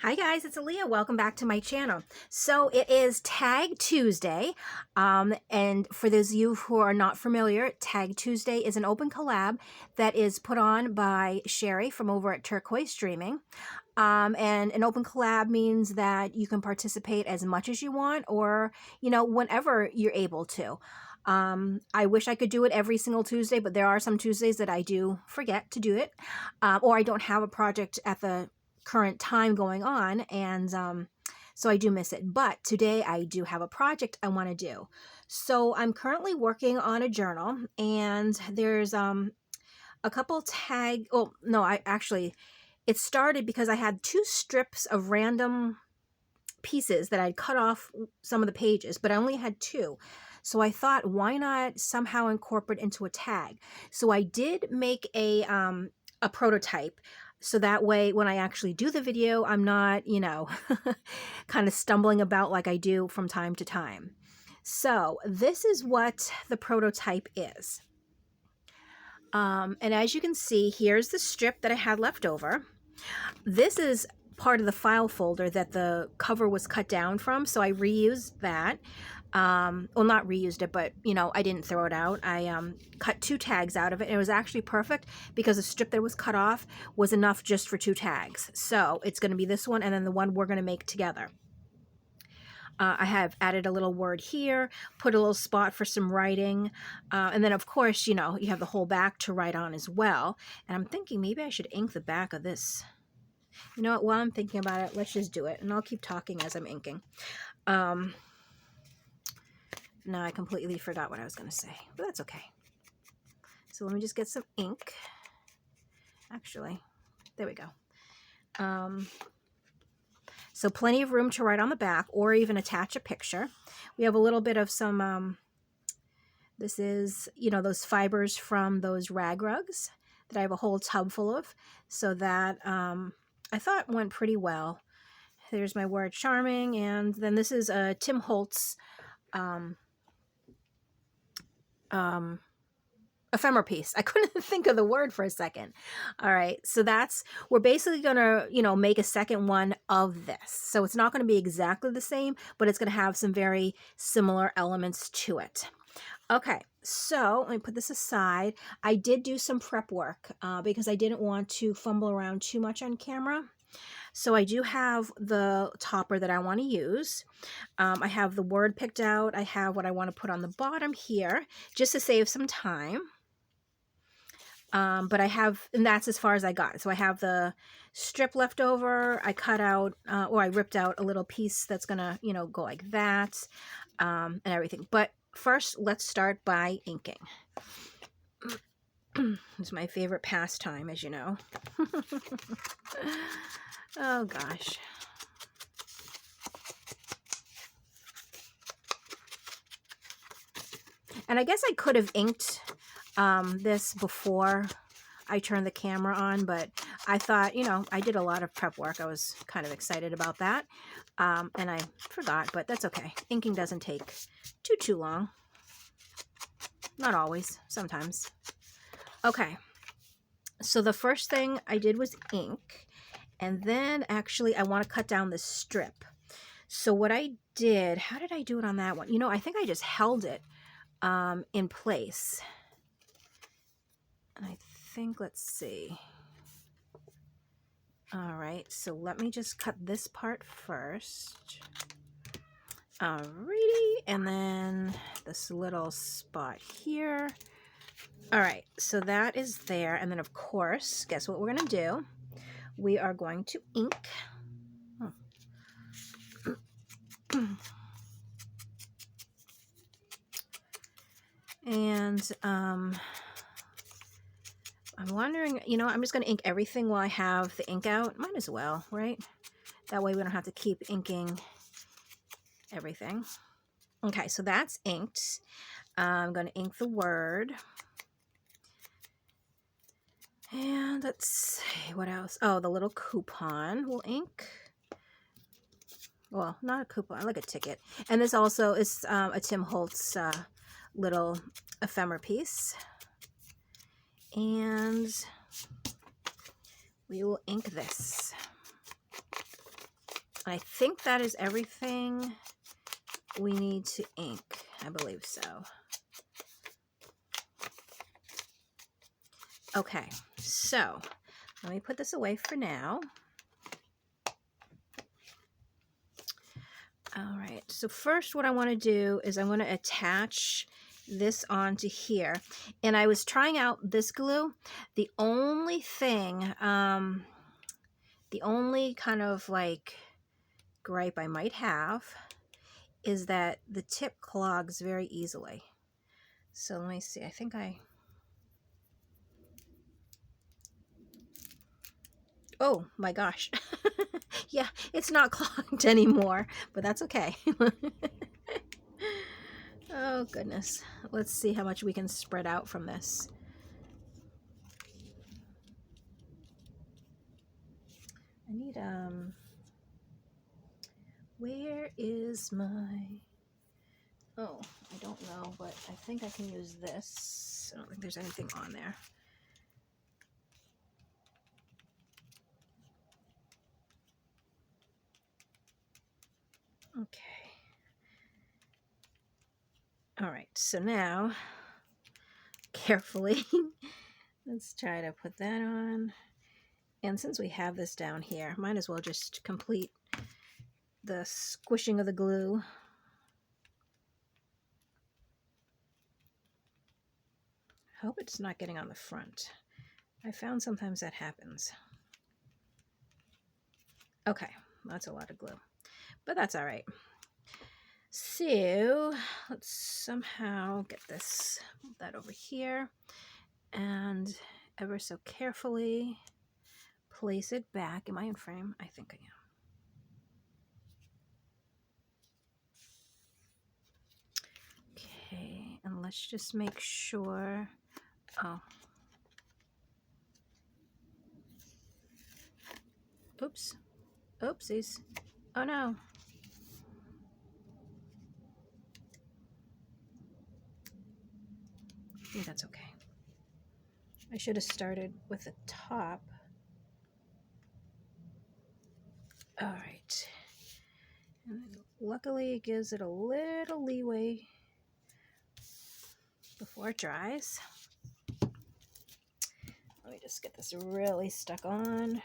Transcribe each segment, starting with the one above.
Hi guys, it's Alia. Welcome back to my channel. So it is Tag Tuesday, and for those of you who are not familiar, Tag Tuesday is an open collab that is put on by Sheree from over at Turquoise Dreaming. And an open collab means that you can participate as much as you want, or whenever you're able to. I wish I could do it every single Tuesday, but there are some Tuesdays that I do forget to do it, or I don't have a project at the current time going on, and so I do miss it. But today I do have a project I want to do. So I'm currently working on a journal, and there's a couple it started because I had two strips of random pieces that I'd cut off some of the pages, but I only had two. So I thought, why not somehow incorporate into a tag? So I did make a prototype, so that way when I actually do the video, I'm not, kind of stumbling about like I do from time to time. So this is what the prototype is. And as you can see, here's the strip that I had left over. This is part of the file folder that the cover was cut down from, so I reused that. Well, not reused it, but I didn't throw it out. I cut two tags out of it, and it was actually perfect because the strip that was cut off was enough just for two tags. So it's going to be this one and then the one we're going to make together. I have added a little word here, put a little spot for some writing, and then of course, you have the whole back to write on as well. And I'm thinking maybe I should ink the back of this. You know what, while I'm thinking about it, let's just do it, and I'll keep talking as I'm inking. No, I completely forgot what I was going to say, but that's okay. So let me just get some ink. Actually, there we go. So plenty of room to write on the back or even attach a picture. We have a little bit of some, this is, those fibers from those rag rugs that I have a whole tub full of. So that I thought went pretty well. There's my word charming, and then this is a Tim Holtz ephemera piece. I couldn't think of the word for a second. All right, so we're basically gonna make a second one of this. So it's not going to be exactly the same, but it's going to have some very similar elements to it. Okay, so let me put this aside. I did do some prep work because I didn't want to fumble around too much on camera. So I do have the topper that I want to use. I have the word picked out. I have what I want to put on the bottom here just to save some time. But I have, and that's as far as I got. So I have the strip left over. I cut out, or I ripped out a little piece that's gonna, go like that, and everything. But first, let's start by inking. It's my favorite pastime, as you know. Oh gosh. And I guess I could have inked this before I turned the camera on, but I thought, I did a lot of prep work. I was kind of excited about that, and I forgot, but that's okay. Inking doesn't take too long. Not always, sometimes. Okay, so the first thing I did was ink, and then actually I want to cut down this strip. So what I did, how did I do it on that one? I think I just held it in place. And I think, let's see. All right, so let me just cut this part first. Alrighty, and then this little spot here. All right, so that is there. And then of course, guess what we're gonna do? We are going to ink. And I'm wondering, I'm just going to ink everything while I have the ink out. Might as well, right? That way we don't have to keep inking everything. Okay, so that's inked. I'm going to ink the word. And let's see, what else? Oh, the little coupon will ink. Well, not a coupon, like a ticket. And this also is a Tim Holtz little ephemera piece. And we will ink this. I think that is everything we need to ink. I believe so. Okay, so let me put this away for now. All right, so first what I want to do is I want to attach this onto here. And I was trying out this glue. The only thing, the only kind of like gripe I might have is that the tip clogs very easily. So let me see, I think oh my gosh. Yeah, it's not clogged anymore, but that's okay. Oh goodness. Let's see how much we can spread out from this. I need, where is my, oh, I don't know, but I think I can use this. I don't think there's anything on there. Okay. All right, so now, carefully, let's try to put that on. And since we have this down here, might as well just complete the squishing of the glue. I hope it's not getting on the front. I found sometimes that happens. Okay, that's a lot of glue, but that's all right. So let's somehow get this, that over here, and ever so carefully place it back. Am I in frame? I think I am. Okay, and let's just make sure. Oh. Oops. Oopsies. Oh no. I think that's okay. I should have started with the top. All right. And luckily it gives it a little leeway before it dries. Let me just get this really stuck on.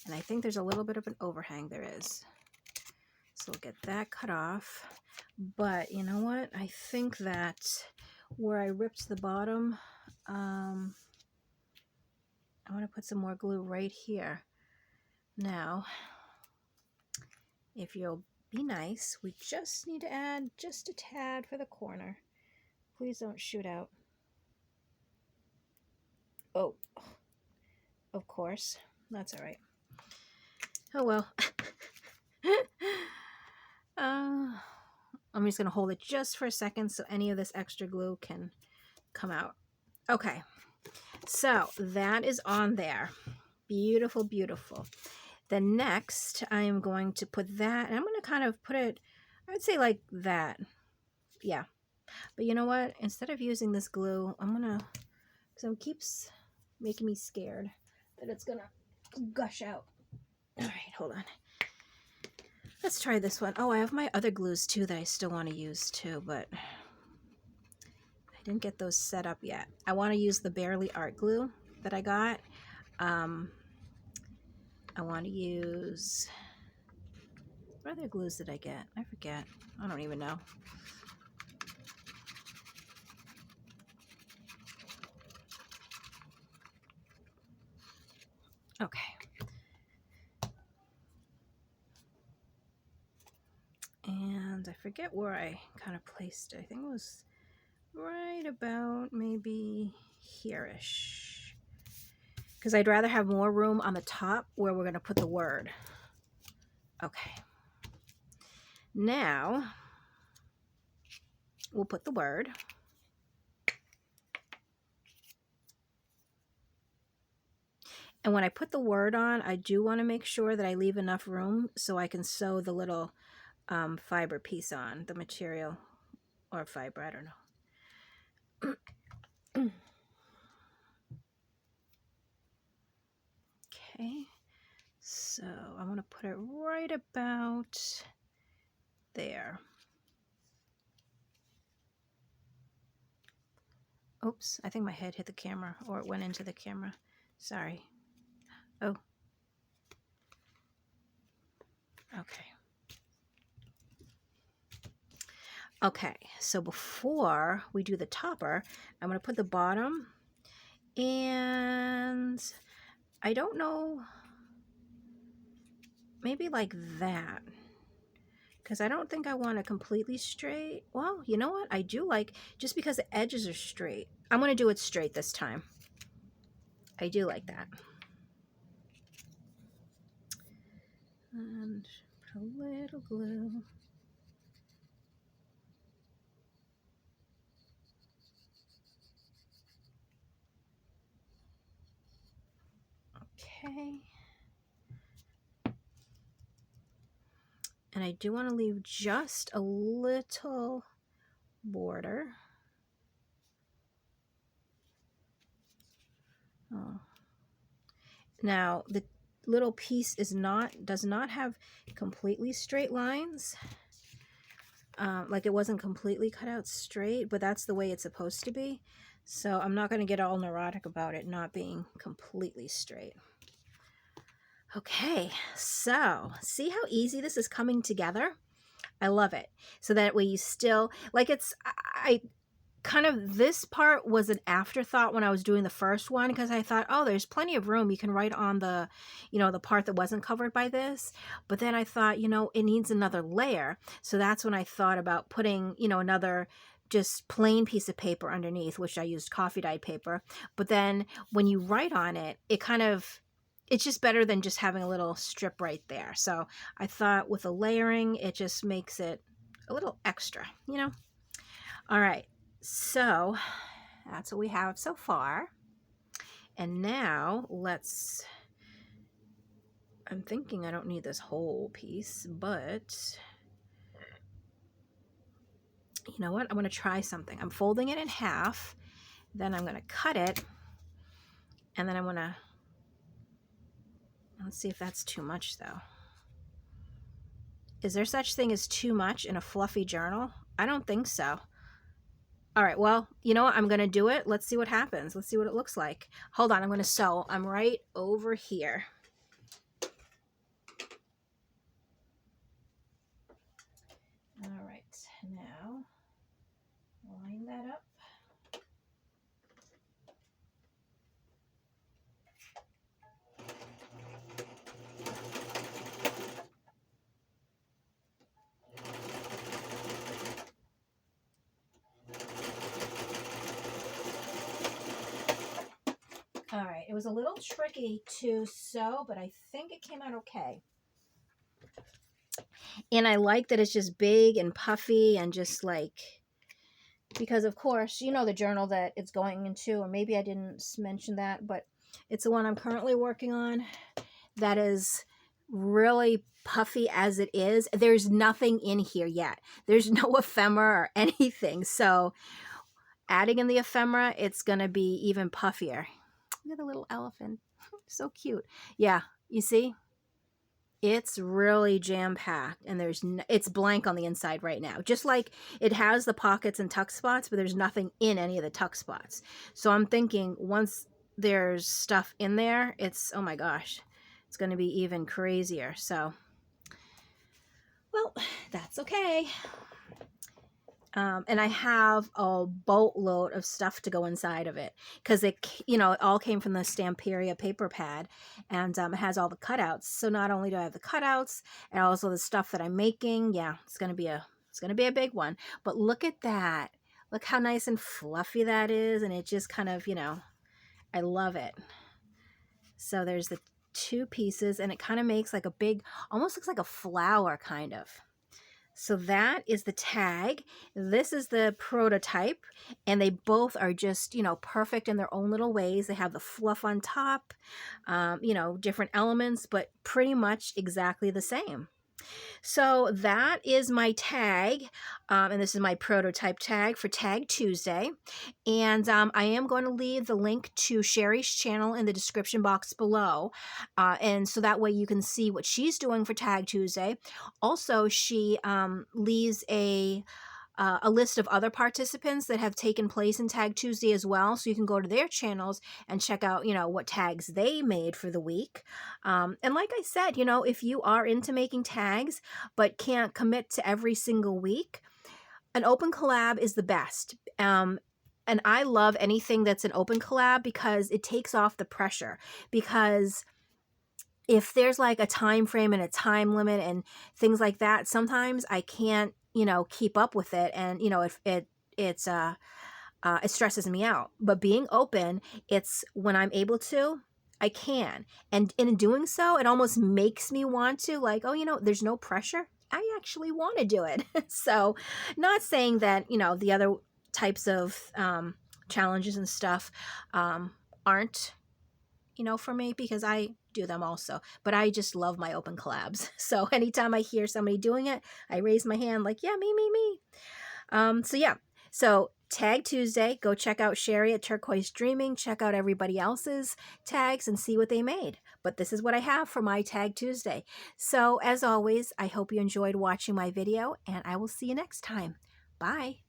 And I think there's a little bit of an overhang. There is. So we'll get that cut off. But you know what? I think that where I ripped the bottom, I want to put some more glue right here. Now, if you'll be nice, we just need to add just a tad for the corner. Please don't shoot out. Oh, of course. That's all right. Oh well. I'm just going to hold it just for a second so any of this extra glue can come out. Okay, so that is on there. Beautiful, beautiful. The next, I am going to put that, and I'm going to kind of put it, I would say like that. Yeah. But you know what? Instead of using this glue, I'm going to, because it keeps making me scared that it's going to gush out. All right, hold on. Let's try this one. Oh, I have my other glues too that I still want to use too, but I didn't get those set up yet. I want to use the Barely Art glue that I got. I want to use, what other glues did I get? I forget. I don't even know. Okay. And I forget where I kind of placed it. I think it was right about maybe here-ish. Because I'd rather have more room on the top where we're going to put the word. Okay. Now, we'll put the word. And when I put the word on, I do want to make sure that I leave enough room so I can sew the little fiber piece on, the material or fiber, I don't know. Okay, So I want to put it right about there. Oops, I think my head hit the camera, or it went into the camera. Sorry. Oh. Okay. Okay, so before we do the topper, I'm going to put the bottom, and I don't know, maybe like that, because I don't think I want it completely straight. Well, you know what? I do like, just because the edges are straight, I'm going to do it straight this time. I do like that. And put a little glue. Okay. And I do want to leave just a little border. Oh. Now the little piece does not have completely straight lines. Like it wasn't completely cut out straight, but that's the way it's supposed to be. So I'm not going to get all neurotic about it not being completely straight. Okay, so see how easy this is coming together? I love it. So that way you still, like I kind of, this part was an afterthought when I was doing the first one, because I thought, oh, there's plenty of room. You can write on the, you know, the part that wasn't covered by this. But then I thought, you know, it needs another layer. So that's when I thought about putting, you know, another just plain piece of paper underneath, which I used coffee dyed paper. But then when you write on it, it kind of, it's just better than just having a little strip right there. So I thought with the layering, it just makes it a little extra, you know? All right, so that's what we have so far. And now let's, I'm thinking I don't need this whole piece, but you know what? I'm going to try something. I'm folding it in half, then I'm going to cut it, and then I'm going to, let's see if that's too much though. Is there such thing as too much in a fluffy journal? I don't think so. All right, well, you know what? I'm going to do it. Let's see what happens. Let's see what it looks like. Hold on, I'm going to sew. I'm right over here. All right, now line that up. All right, it was a little tricky to sew, but I think it came out okay. And I like that it's just big and puffy and just like, because of course, you know the journal that it's going into, or maybe I didn't mention that, but it's the one I'm currently working on that is really puffy as it is. There's nothing in here yet. There's no ephemera or anything. So adding in the ephemera, it's going to be even puffier. Look at the little elephant. So cute. Yeah, you see? It's really jam-packed, and it's blank on the inside right now. Just like it has the pockets and tuck spots, but there's nothing in any of the tuck spots. So I'm thinking once there's stuff in there, it's, oh my gosh, it's going to be even crazier. So, well, that's okay. And I have a boatload of stuff to go inside of it because it, you know, it all came from the Stamperia paper pad, and it has all the cutouts. So not only do I have the cutouts and also the stuff that I'm making, yeah, it's gonna be a big one. But look at that! Look how nice and fluffy that is, and it just kind of, you know, I love it. So there's the two pieces, and it kind of makes like a big, almost looks like a flower kind of. So that is the tag. This is the prototype, and they both are just, you know, perfect in their own little ways. They have the fluff on top, you know, different elements, but pretty much exactly the same. So that is my tag, and this is my prototype tag for Tag Tuesday. And I am going to leave the link to Sheree's channel in the description box below, and so that way you can see what she's doing for Tag Tuesday. Also, she leaves a list of other participants that have taken place in Tag Tuesday as well. So you can go to their channels and check out, what tags they made for the week. And like I said, if you are into making tags but can't commit to every single week, an open collab is the best. And I love anything that's an open collab because it takes off the pressure. Because if there's like a time frame and a time limit and things like that, sometimes I can't, keep up with it, and it stresses me out. But being open, it's when I'm able to, I can, and in doing so, it almost makes me want to, like, oh, there's no pressure. I actually want to do it. So, not saying that the other types of challenges and stuff aren't for me, because I do them also, but I just love my open collabs. So anytime I hear somebody doing it, I raise my hand like, yeah, me. So yeah, so Tag Tuesday, go check out Sheree at Turquoise Dreaming, check out everybody else's tags and see what they made. But this is what I have for my Tag Tuesday. So as always, I hope you enjoyed watching my video, and I will see you next time. Bye.